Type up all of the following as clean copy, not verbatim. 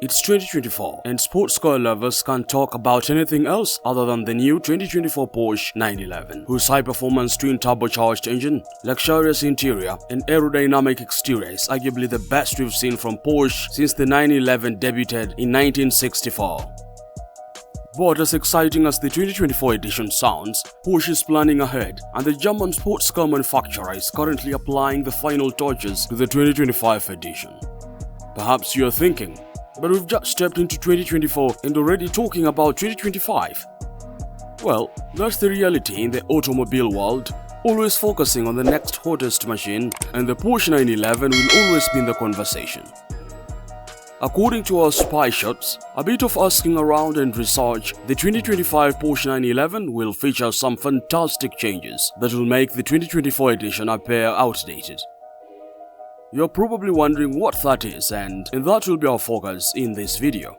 It's 2024 and sports car lovers can't talk about anything else other than the new 2024 Porsche 911, whose high-performance twin-turbocharged engine, luxurious interior and aerodynamic exterior is arguably the best we've seen from Porsche since the 911 debuted in 1964. But as exciting as the 2024 edition sounds, Porsche is planning ahead, and the German sports car manufacturer is currently applying the final touches to the 2025 edition. Perhaps you're thinking, but we've just stepped into 2024 and already talking about 2025. Well, that's the reality in the automobile world, always focusing on the next hottest machine, and the Porsche 911 will always be in the conversation. According to our spy shots, a bit of asking around and research, the 2025 Porsche 911 will feature some fantastic changes that will make the 2024 edition appear outdated. You're probably wondering what that is, and that will be our focus in this video.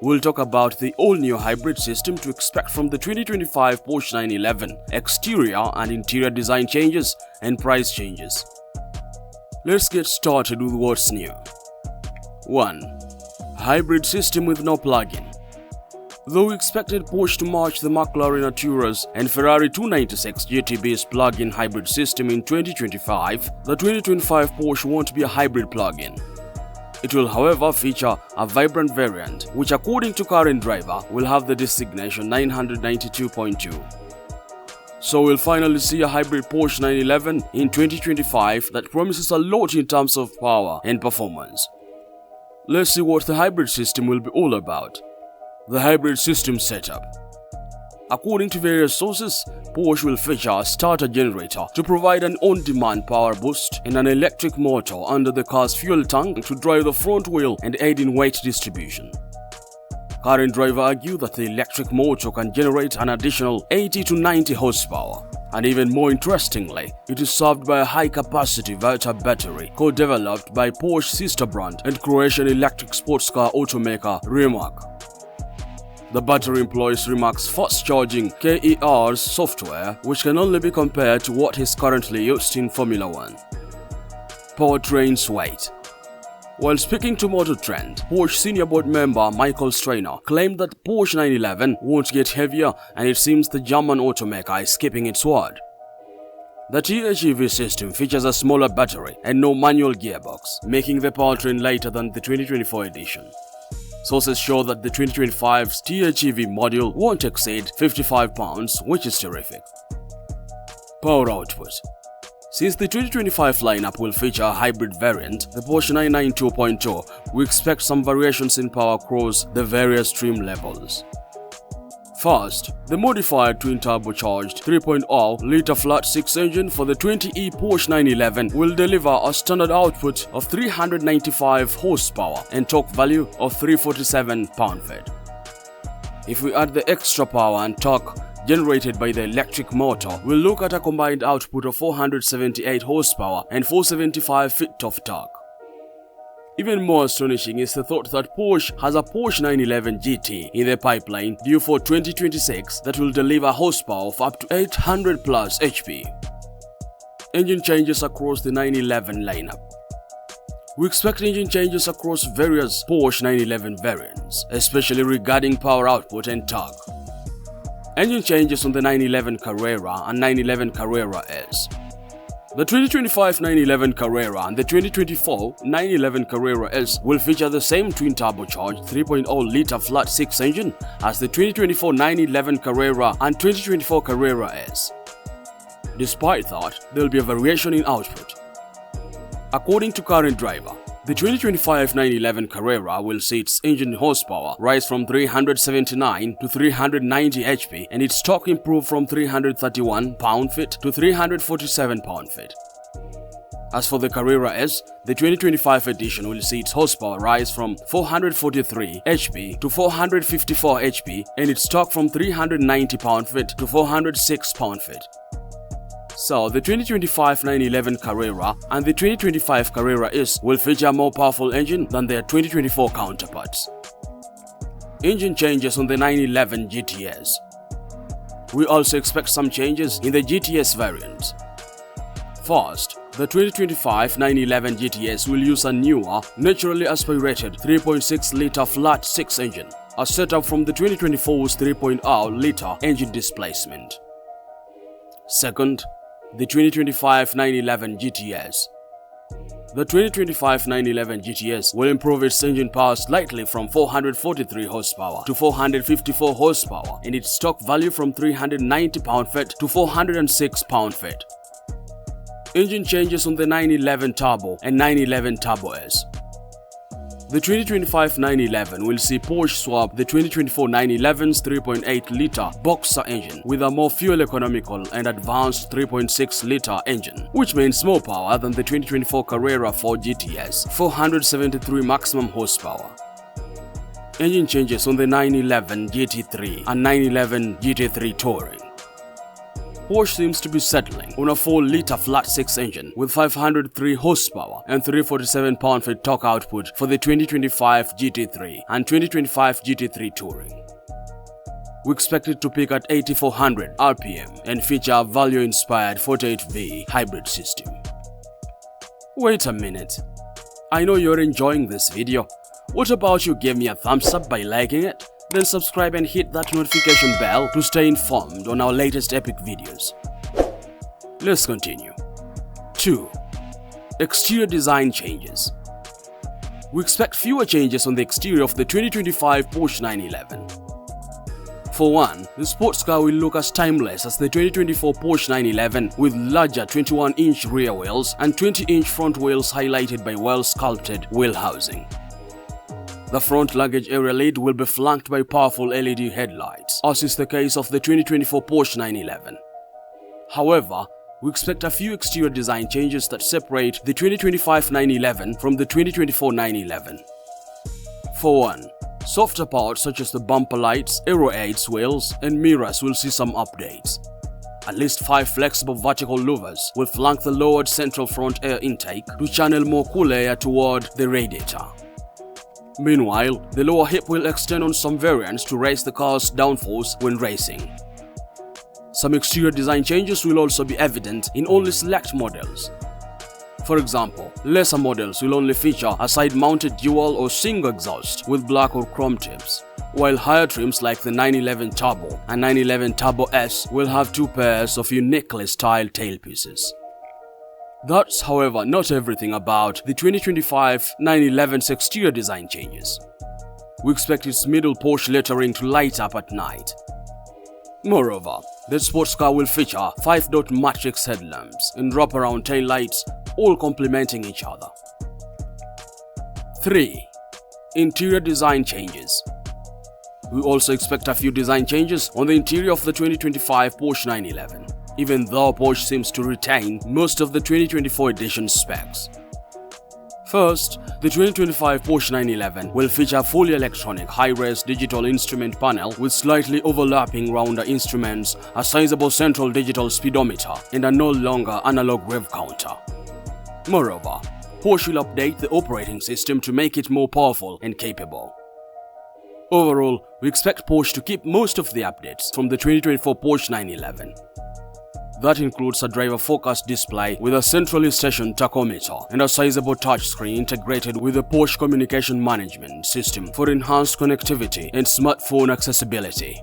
We'll talk about the all-new hybrid system to expect from the 2025 Porsche 911, exterior and interior design changes and price changes. Let's get started with what's new. 1. Hybrid system with no plug-in. Though we expected Porsche to match the McLaren Artura's and Ferrari 296 GTB's plug-in hybrid system in 2025, the 2025 Porsche won't be a hybrid plug-in. It will, however, feature a vibrant variant, which according to Car and Driver will have the designation 992.2. So we'll finally see a hybrid Porsche 911 in 2025 that promises a lot in terms of power and performance. Let's see what the hybrid system will be all about. The hybrid system setup. According to various sources, Porsche will feature a starter generator to provide an on-demand power boost and an electric motor under the car's fuel tank to drive the front wheel and aid in weight distribution. Car and Driver argue that the electric motor can generate an additional 80 to 90 horsepower. And even more interestingly, it is served by a high-capacity Vita battery co-developed by Porsche sister brand and Croatian electric sports car automaker Rimac. The battery employs Rimac's fast-charging KER's software, which can only be compared to what is currently used in Formula 1. Powertrain's weight. While speaking to Motor Trend, Porsche senior board member Michael Strainer claimed that Porsche 911 won't get heavier, and it seems the German automaker is keeping its word. The THEV system features a smaller battery and no manual gearbox, making the powertrain lighter than the 2024 edition. Sources show that the 2025's THEV module won't exceed 55 pounds, which is terrific. Power output. Since the 2025 lineup will feature a hybrid variant, the Porsche 992.2, we expect some variations in power across the various trim levels. First, the modified twin-turbocharged 3.0-litre flat-six engine for the 20E Porsche 911 will deliver a standard output of 395 horsepower and torque value of 347 pound-feet. If we add the extra power and torque generated by the electric motor, we'll look at a combined output of 478 horsepower and 475 feet of torque. Even more astonishing is the thought that Porsche has a Porsche 911 GT in the pipeline due for 2026 that will deliver horsepower of up to 800 plus HP. Engine changes across the 911 lineup. We expect engine changes across various Porsche 911 variants, especially regarding power output and torque. Engine changes on the 911 Carrera and 911 Carrera S. The 2025 911 Carrera and the 2024 911 Carrera S will feature the same twin-turbocharged 3.0-litre flat-six engine as the 2024 911 Carrera and 2024 Carrera S. Despite that, there will be a variation in output. According to Car and Driver, the 2025 911 Carrera will see its engine horsepower rise from 379 to 390 HP and its torque improve from 331 pound-feet to 347 pound-feet. As for the Carrera S, the 2025 edition will see its horsepower rise from 443 HP to 454 HP and its torque from 390 pound-feet to 406 pound-feet. So, the 2025 911 Carrera and the 2025 Carrera S will feature a more powerful engine than their 2024 counterparts. Engine changes on the 911 GTS. We also expect some changes in the GTS variants. First, The 2025 911 GTS will use a newer, naturally aspirated 3.6-liter flat-six engine, a setup from the 2024's 3.0-liter engine displacement. Second, the 2025 911 GTS. The 2025 911 GTS will improve its engine power slightly from 443 horsepower to 454 horsepower and its stock value from 390 pound-feet to 406 pound-feet. Engine changes on the 911 Turbo and 911 Turbo S. The 2025 911 will see Porsche swap the 2024 911's 3.8-liter Boxer engine with a more fuel-economical and advanced 3.6-liter engine, which means more power than the 2024 Carrera 4 GTS, 473 maximum horsepower. Engine changes on the 911 GT3 and 911 GT3 Touring. Porsche seems to be settling on a 4-liter flat-six engine with 503 horsepower and 347 pound-feet torque output for the 2025 GT3 and 2025 GT3 Touring. We expect it to peak at 8400 RPM and feature a value-inspired 48V hybrid system. Wait a minute. I know you're enjoying this video. What about you give me a thumbs up by liking it? Then subscribe and hit that notification bell to stay informed on our latest epic videos. Let's continue. 2. Exterior design changes. We expect fewer changes on the exterior of the 2025 Porsche 911. For one, the sports car will look as timeless as the 2024 Porsche 911 with larger 21-inch rear wheels and 20-inch front wheels highlighted by well-sculpted wheel housing. The front luggage area lid will be flanked by powerful LED headlights, as is the case of the 2024 Porsche 911. However, we expect a few exterior design changes that separate the 2025 911 from the 2024 911. For one, softer parts such as the bumper lights, aero aids, wheels, and mirrors will see some updates. At least 5 flexible vertical louvers will flank the lowered central front air intake to channel more cool air toward the radiator. Meanwhile, the lower hip will extend on some variants to raise the car's downforce when racing. Some exterior design changes will also be evident in only select models. For example, lesser models will only feature a side-mounted dual or single exhaust with black or chrome tips, while higher trims like the 911 Turbo and 911 Turbo S will have 2 pairs of uniquely styled tailpieces. That's, however, not everything about the 2025 911's exterior design changes. We expect its middle Porsche lettering to light up at night. Moreover, the sports car will feature 5-dot matrix headlamps and wraparound taillights, all complementing each other. 3. Interior design changes. We also expect a few design changes on the interior of the 2025 Porsche 911. Even though Porsche seems to retain most of the 2024 edition specs. First, the 2025 Porsche 911 will feature a fully electronic high-res digital instrument panel with slightly overlapping rounder instruments, a sizable central digital speedometer, and a no longer analog rev counter. Moreover, Porsche will update the operating system to make it more powerful and capable. Overall, we expect Porsche to keep most of the updates from the 2024 Porsche 911. That includes a driver-focused display with a centrally stationed tachometer and a sizable touchscreen integrated with a Porsche communication management system for enhanced connectivity and smartphone accessibility.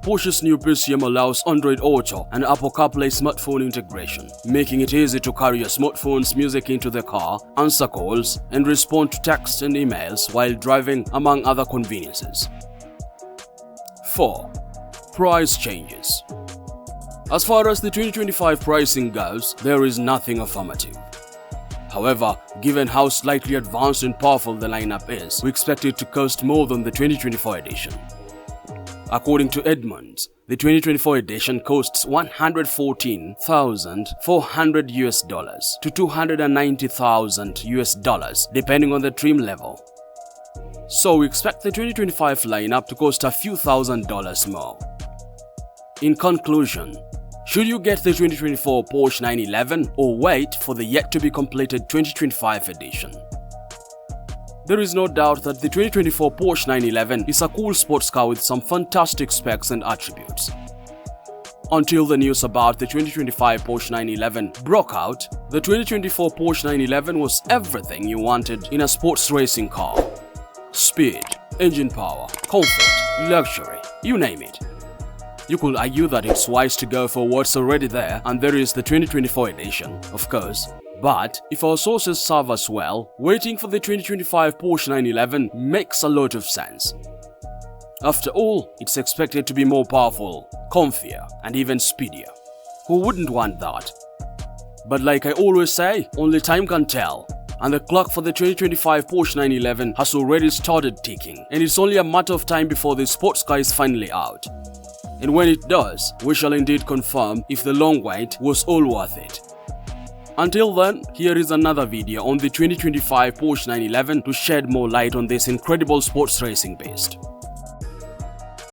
Porsche's new PCM allows Android Auto and Apple CarPlay smartphone integration, making it easy to carry your smartphone's music into the car, answer calls, and respond to texts and emails while driving, among other conveniences. 4. Price changes. As far as the 2025 pricing goes, there is nothing affirmative. However, given how slightly advanced and powerful the lineup is, we expect it to cost more than the 2024 edition. According to Edmunds, the 2024 edition costs $114,400 to $290,000 depending on the trim level. So we expect the 2025 lineup to cost a few $1,000s more. In conclusion, should you get the 2024 Porsche 911 or wait for the yet-to-be-completed 2025 edition? There is no doubt that the 2024 Porsche 911 is a cool sports car with some fantastic specs and attributes. until the news about the 2025 Porsche 911 broke out. The 2024 Porsche 911 was everything you wanted in a sports racing car. Speed, engine power, comfort, luxury, you name it. You could argue that it's wise to go for what's already there, and there is the 2024 edition, of course. But if our sources serve us well, waiting for the 2025 Porsche 911 makes a lot of sense. After all, it's expected to be more powerful, comfier, and even speedier. Who wouldn't want that? But like I always say, only time can tell. And the clock for the 2025 Porsche 911 has already started ticking, and it's only a matter of time before the sports car is finally out. And when it does, we shall indeed confirm if the long wait was all worth it. Until then, here is another video on the 2025 Porsche 911 to shed more light on this incredible sports racing beast.